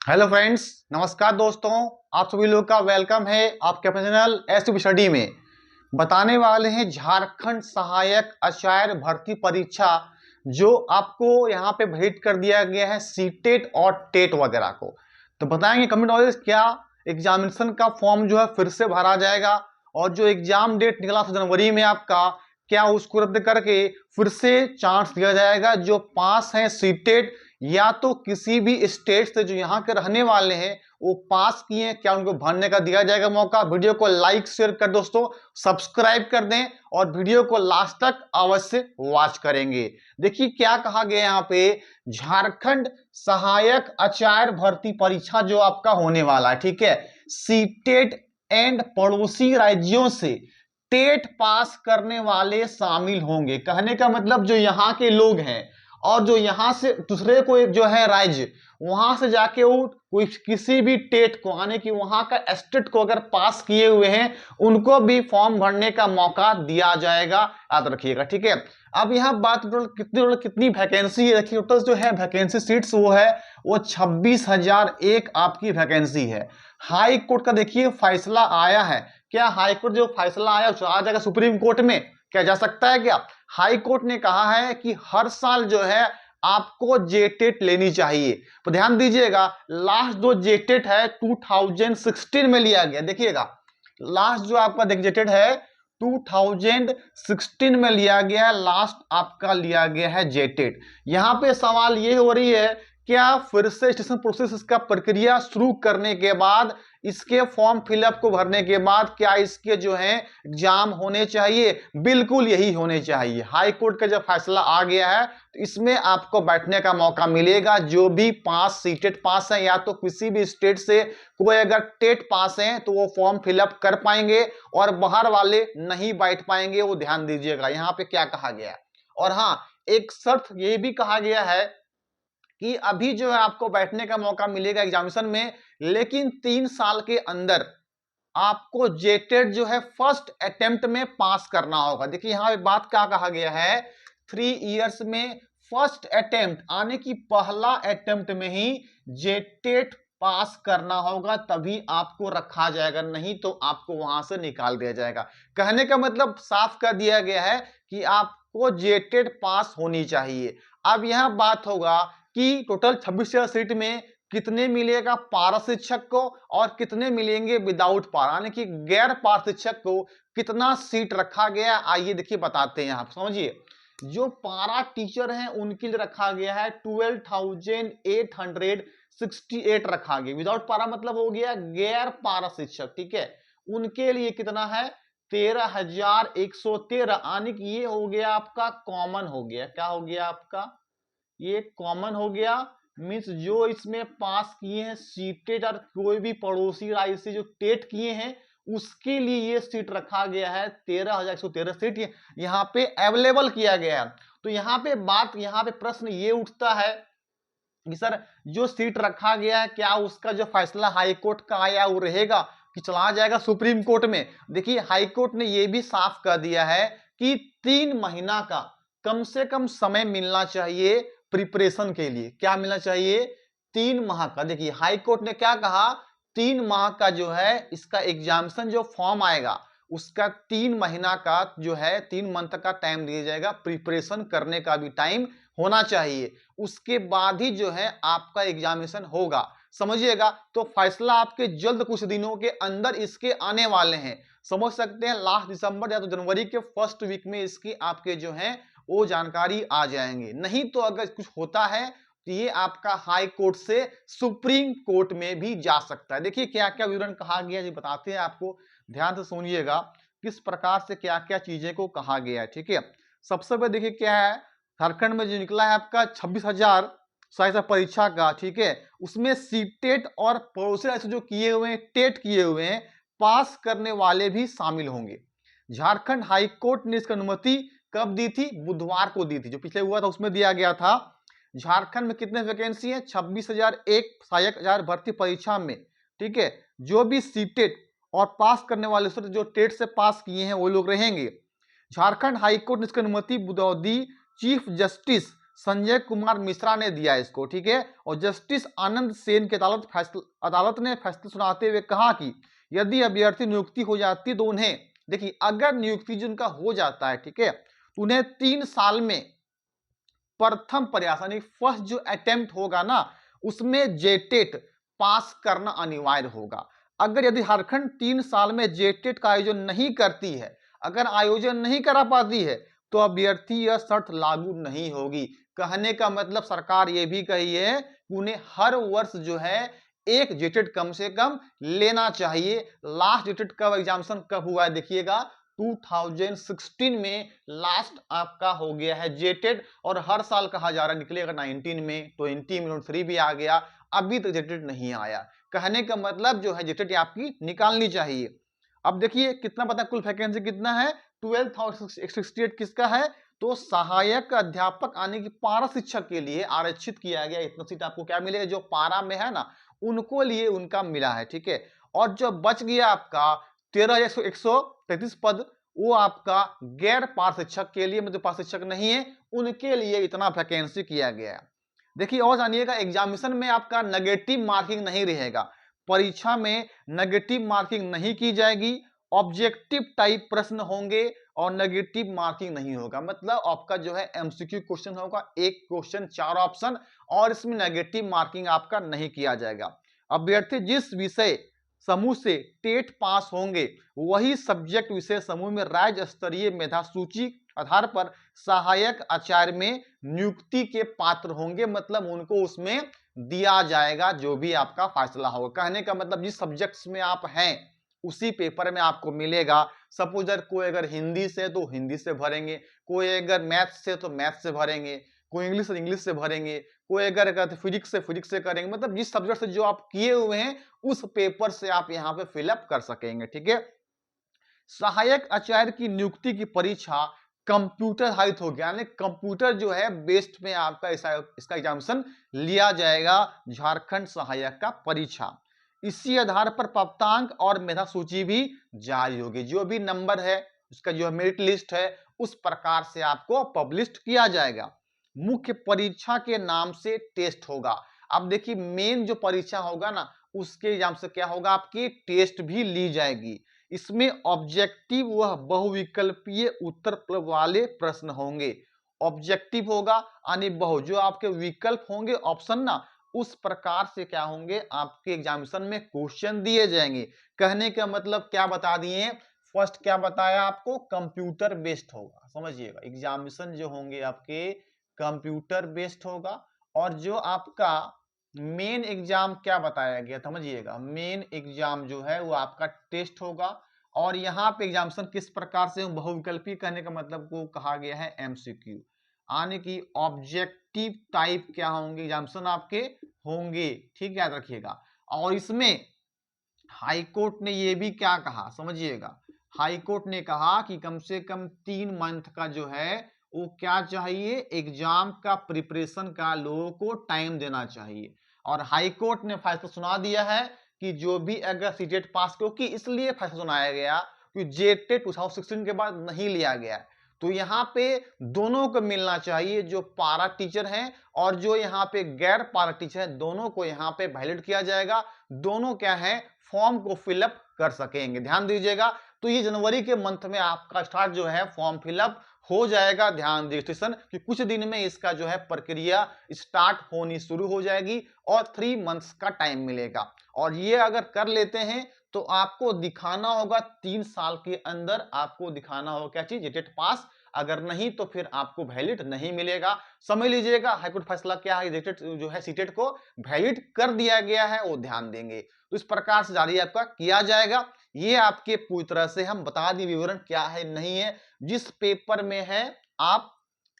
Hello friends, नमस्कार दोस्तों। आप सभी लोग का वेलकम है आपके अपने चैनल एसटीपी स्टडी में। बताने वाले हैं झारखंड सहायक आचार्य भर्ती परीक्षा जो आपको यहाँ पे भेंट कर दिया गया है सीटेट और टेट वगैरह को। तो बताएंगे कमेंट नॉलेज क्या एग्जामिनेशन का फॉर्म जो है फिर से भरा जाएगा और जो एग्जाम डेट निकला था जनवरी में आपका, क्या उसको रद्द करके फिर से चांस दिया जाएगा जो पास हैं सीटेट या तो किसी भी स्टेट से जो यहाँ के रहने वाले हैं वो पास किए हैं, क्या उनको भरने का दिया जाएगा मौका। वीडियो को लाइक शेयर कर दोस्तों, सब्सक्राइब कर दें और वीडियो को लास्ट तक अवश्य वॉच करेंगे। देखिए क्या कहा गया यहाँ पे, झारखंड सहायक आचार्य भर्ती परीक्षा जो आपका होने वाला है, ठीक है, सीटेट एंड पड़ोसी राज्यों से टेट पास करने वाले शामिल होंगे। कहने का मतलब जो यहाँ के लोग हैं और जो यहां से दूसरे कोई जो है राज्य, वहां से जाके वो कोई किसी भी टेट को यानी कि वहां का स्टेट को अगर पास किए हुए हैं उनको भी फॉर्म भरने का मौका दिया जाएगा, याद रखिएगा, ठीक है। अब यहाँ बात कितनी वैकेंसी है, देखिए टोटल जो है वैकेंसी सीट्स वो 26,001 आपकी वैकेंसी है। हाई कोर्ट का देखिए फैसला आया है, क्या हाई कोर्ट जो फैसला आया आ जाएगा सुप्रीम कोर्ट में, क्या जा सकता है क्या? हाई कोर्ट ने कहा है कि हर साल जो है आपको जेटेट लेनी चाहिए। तो ध्यान दीजिएगा, लास्ट जो जेटेट है 2016 में लिया गया। देखिएगा लास्ट जो आपका जेटेट है 2016 में लिया गया है, लास्ट आपका लिया गया है जेटेट। यहां पे सवाल ये हो रही है, क्या फिर से स्टेशन प्रोसेस का प्रक्रिया शुरू करने के बाद, इसके फॉर्म फिलअप को भरने के बाद क्या इसके जो है एग्जाम होने चाहिए? बिल्कुल यही होने चाहिए। हाई कोर्ट का जब फैसला आ गया है तो इसमें आपको बैठने का मौका मिलेगा। जो भी पास सीटेट पास है या तो किसी भी स्टेट से कोई अगर टेट पास है तो वो फॉर्म फिलअप कर पाएंगे और बाहर वाले नहीं बैठ पाएंगे। वो ध्यान दीजिएगा यहाँ पे क्या कहा गया है। और हाँ, एक शर्त ये भी कहा गया है कि अभी जो है आपको बैठने का मौका मिलेगा एग्जामिनेशन में, लेकिन 3 साल के अंदर आपको जेटेट जो है फर्स्ट अटेम्प्ट में पास करना होगा। देखिए यहां पे बात क्या कहा गया है, 3 इयर्स में फर्स्ट अटेम्प्ट आने की पहला अटेम्प्ट में ही जेटेट पास करना होगा, तभी आपको रखा जाएगा, नहीं तो आपको वहां से निकाल दिया जाएगा। कहने का मतलब साफ कर दिया गया है कि आपको जेटेट पास होनी चाहिए। अब यहां बात होगा कि टोटल 26 सीट में कितने मिलेगा पारा शिक्षक को और कितने मिलेंगे विदाउट पारा यानी कि गैर पारा शिक्षक को कितना सीट रखा गया। आइए देखिए बताते हैं, आप समझिए। जो पारा टीचर हैं उनके लिए रखा गया है 12,868 रखा गया। विदाउट पारा मतलब हो गया गैर पारा शिक्षक, ठीक है। उनके लिए कितना है 13,113 यानी कि ये हो गया आपका कॉमन हो गया। क्या हो गया आपका? ये कॉमन हो गया। मीन्स जो इसमें पास किए हैं सीटेट और कोई भी पड़ोसी राज्य से जो टेट किए हैं उसके लिए ये सीट रखा गया है 13,113 सीट यहाँ पे अवेलेबल किया गया है। तो यहाँ पे प्रश्न ये उठता है कि सर जो सीट रखा गया है क्या उसका जो फैसला हाई कोर्ट का आया वो रहेगा कि चला जाएगा सुप्रीम कोर्ट में? देखिए हाई कोर्ट ने ये भी साफ कर दिया है कि 3 महीना का कम से कम समय मिलना चाहिए प्रिपरेशन के लिए। क्या मिलना चाहिए? 3 माह का। देखिए हाई कोर्ट ने क्या कहा, 3 माह का जो है इसका एग्जामिनेशन जो फॉर्म आएगा उसका 3 महीना का जो है 3 मंथ का टाइम दिया जाएगा, प्रिपरेशन करने का भी टाइम होना चाहिए। उसके बाद ही जो है आपका एग्जामिनेशन होगा, समझिएगा। तो फैसला आपके जल्द कुछ दिनों के अंदर इसके आने वाले हैं, समझ सकते हैं। लास्ट दिसंबर या तो जनवरी के फर्स्ट वीक में इसकी आपके जो है वो जानकारी आ जाएंगे। नहीं तो अगर कुछ होता है तो ये आपका हाई कोर्ट से सुप्रीम कोर्ट में भी जा सकता है। देखिए क्या क्या विवरण कहा गया है बताते हैं आपको, ध्यान से सुनिएगा किस प्रकार से क्या क्या चीजें को कहा गया है, ठीक है। सबसे पहले देखिए क्या है, झारखंड में जो निकला है आपका 26,000 सहायता परीक्षा का, ठीक है, उसमें सीटेट और पड़ोसी राज्य जो किए हुए हैं टेट किए हुए हैं पास करने वाले भी शामिल होंगे। झारखंड हाई कोर्ट ने इसकी अनुमति कब दी थी? बुधवार को दी थी। जो पिछले हुआ था उसमें दिया गया था। झारखंड में कितने वैकेंसी है? 26,001 सहायक आचार्य भर्ती परीक्षा में, ठीक है। जो भी सीटेट और पास करने वाले जो टेट से पास किए हैं वो लोग रहेंगे। झारखंड हाईकोर्ट ने इसकी अनुमति दी चीफ जस्टिस संजय कुमार मिश्रा ने दिया इसको, ठीक है। और जस्टिस आनंद सेन की अदालत ने फैसला सुनाते हुए कहा कि यदि अभ्यर्थी नियुक्ति हो जाती तो उन्हें, देखिए अगर नियुक्ति जिनका हो जाता है, ठीक है, तो उन्हें 3 साल में प्रथम प्रयास यानी फर्स्ट जो अटेम्प्ट होगा ना, उसमें जेटेट पास करना अनिवार्य होगा। अगर यदि झारखंड 3 साल में जेटेट का आयोजन नहीं करती है, अगर आयोजन नहीं करा पाती है, तो अभ्यर्थी यह शर्त लागू नहीं होगी। कहने का मतलब सरकार यह भी कही है कि उन्हें हर वर्ष जो है एक जेटेट कम से कम लेना चाहिए। लास्ट जेटेट कब एग्जामिनेशन कब हुआ है देखिएगा, 2016 में लास्ट आपका हो गया है जेटेट, और हर साल कहा जा रहा है निकलेगा 19 में, 20 में 3 भी आ गया, अभी तक जेटेट नहीं आया। कहने का मतलब जो है जेटेट आपकी निकालनी चाहिए। अब देखिए कितना पता कुल वैकेंसी कितना है, 12,168 किसका है, तो सहायक अध्यापक आने की पारा शिक्षक के लिए आरक्षित किया गया। इतना सीट आपको क्या मिलेगा, जो पारा में है ना उनको लिए उनका मिला है, ठीक है। और जो बच गया आपका 13,133 पद, वो आपका गैर पार शिक्षक के लिए, मतलब पार शिक्षक नहीं है उनके लिए इतना वैकेंसी किया गया है। देखिए और जानिएगा, एग्जामिनेशन में आपका नेगेटिव मार्किंग नहीं रहेगा, परीक्षा में नेगेटिव मार्किंग नहीं की जाएगी, ऑब्जेक्टिव टाइप प्रश्न होंगे और नेगेटिव मार्किंग नहीं होगा। मतलब आपका जो है एमसीक्यू क्वेश्चन होगा, एक क्वेश्चन 4 ऑप्शन, और इसमें नेगेटिव मार्किंग आपका नहीं किया जाएगा। अभ्यर्थी जिस विषय समूह से टेट पास होंगे, वही सब्जेक्ट विषय समूह में राज्य स्तरीय मेधा सूची आधार पर सहायक आचार्य में नियुक्ति के पात्र होंगे। मतलब उनको उसमें दिया जाएगा जो भी आपका फैसला होगा। कहने का मतलब जिस सब्जेक्ट्स में आप हैं उसी पेपर में आपको मिलेगा। सपोज कोई अगर हिंदी से तो हिंदी से भरेंगे, कोई अगर मैथ से तो मैथ से भरेंगे, कोई इंग्लिश से भरेंगे, कोई अगर फिजिक्स से करेंगे। मतलब जिस सब्जेक्ट से जो आप किए हुए हैं उस पेपर से आप यहाँ पे फिलअप कर सकेंगे, ठीक है। सहायक आचार्य की नियुक्ति की परीक्षा कंप्यूटर आधारित हो गया, यानी कंप्यूटर जो है बेस्ड में आपका इसका एग्जामिनेशन लिया जाएगा, झारखंड सहायक का परीक्षा। इसी आधार पर प्राप्तांक और मेधा सूची भी जारी होगी, जो भी नंबर है उसका जो मेरिट लिस्ट है उस प्रकार से आपको पब्लिश किया जाएगा। मुख्य परीक्षा के नाम से टेस्ट होगा। अब देखिए मेन जो परीक्षा होगा ना उसके एग्जाम से क्या होगा, आपकी टेस्ट भी ली जाएगी। इसमें ऑब्जेक्टिव वह बहुविकल्पीय उत्तर वाले प्रश्न होंगे। ऑब्जेक्टिव होगा यानी बहु, जो आपके विकल्प होंगे ऑप्शन ना, उस प्रकार से क्या होंगे आपके एग्जामिनेशन में क्वेश्चन दिए जाएंगे। कहने का मतलब क्या बता दिए, फर्स्ट क्या बताया आपको, कंप्यूटर बेस्ड होगा। समझिएगा एग्जामिनेशन जो होंगे आपके कंप्यूटर बेस्ड होगा, और जो आपका मेन एग्जाम क्या बताया गया, समझिएगा मेन एग्जाम जो है वो आपका टेस्ट होगा। और यहाँ पे एग्जामिनेशन किस प्रकार से बहुविकल्पी, कहने का मतलब को कहा गया है एमसीक्यू, आने की ऑब्जेक्टिव टाइप क्या होंगे एग्जामिनेशन आपके होंगे, ठीक याद रखिएगा। और इसमें हाईकोर्ट ने ये भी क्या कहा, समझिएगा हाईकोर्ट ने कहा कि कम से कम 3 मंथ का जो है वो क्या चाहिए, एग्जाम का प्रिपरेशन का लोगों को टाइम देना चाहिए। और हाईकोर्ट ने फैसला सुना दिया है कि जो भी अगर सीटेट पास, क्योंकि इसलिए फैसला सुनाया गया कि जेटेट 2016 के बाद नहीं लिया गया, तो यहाँ पे दोनों को मिलना चाहिए, जो पारा टीचर हैं और जो यहाँ पे गैर पारा टीचर हैं, दोनों को यहाँ पे वैलिड किया जाएगा। दोनों क्या है फॉर्म को फिलअप कर सकेंगे, ध्यान दीजिएगा। तो ये जनवरी के मंथ में आपका स्टार्ट जो है फॉर्म फिलअप हो जाएगा। ध्यान रजिस्ट्रेशन कि कुछ दिन में इसका जो है प्रक्रिया स्टार्ट होनी शुरू हो जाएगी और 3 मंथ्स का टाइम मिलेगा। और ये अगर कर लेते हैं तो आपको दिखाना होगा 3 साल के अंदर आपको दिखाना होगा क्या चीज, जेटेट पास। अगर नहीं तो फिर आपको वैलिड नहीं मिलेगा। समझ लीजिएगा हाईकोर्ट फैसला क्या है, जेटेट जो है सीटेट को वैलिड कर दिया गया है, वो ध्यान देंगे। तो इस प्रकार से जारी आपका किया जाएगा। ये आपके पूरी तरह से हम बता दें विवरण क्या है नहीं है, जिस पेपर में है आप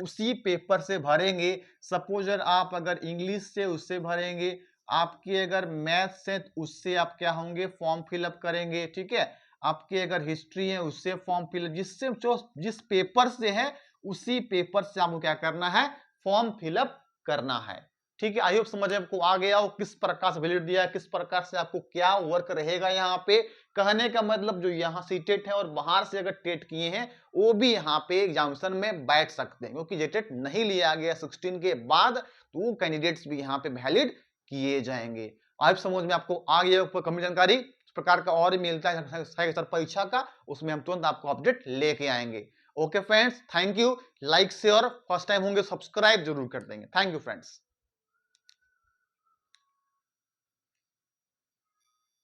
उसी पेपर से भरेंगे। सपोज आप अगर इंग्लिश से उससे भरेंगे, आपके अगर मैथ से उससे आप क्या होंगे फॉर्म फिलअप करेंगे, ठीक है। आपके अगर हिस्ट्री है उससे फॉर्म फिलअप, जिससे जो जिस पेपर से है उसी पेपर से आपको क्या करना है, फॉर्म फिलअप करना है, ठीक है। आई होप समझ आपको आ गया हो किस प्रकार से वैलिड दिया है, किस प्रकार से आपको क्या वर्क रहेगा यहाँ पे, कहने का मतलब जो यहाँ सीटेट है और बाहर से अगर टेट किए हैं वो भी यहाँ पे एग्जामिनेशन में बैठ सकते हैं, क्योंकि जेटेट नहीं लिया गया 16 के बाद, तो वो कैंडिडेट्स भी यहाँ पे वैलिड किए जाएंगे। आप समझ में आपको आ गया कमी जानकारी। इस प्रकार का और मिलता है परीक्षा का, उसमें हम तुरंत आपको अपडेट लेके आएंगे। Okay friends, thank you. Like share, first time होंगे सब्सक्राइब जरूर कर देंगे। Thank you friends.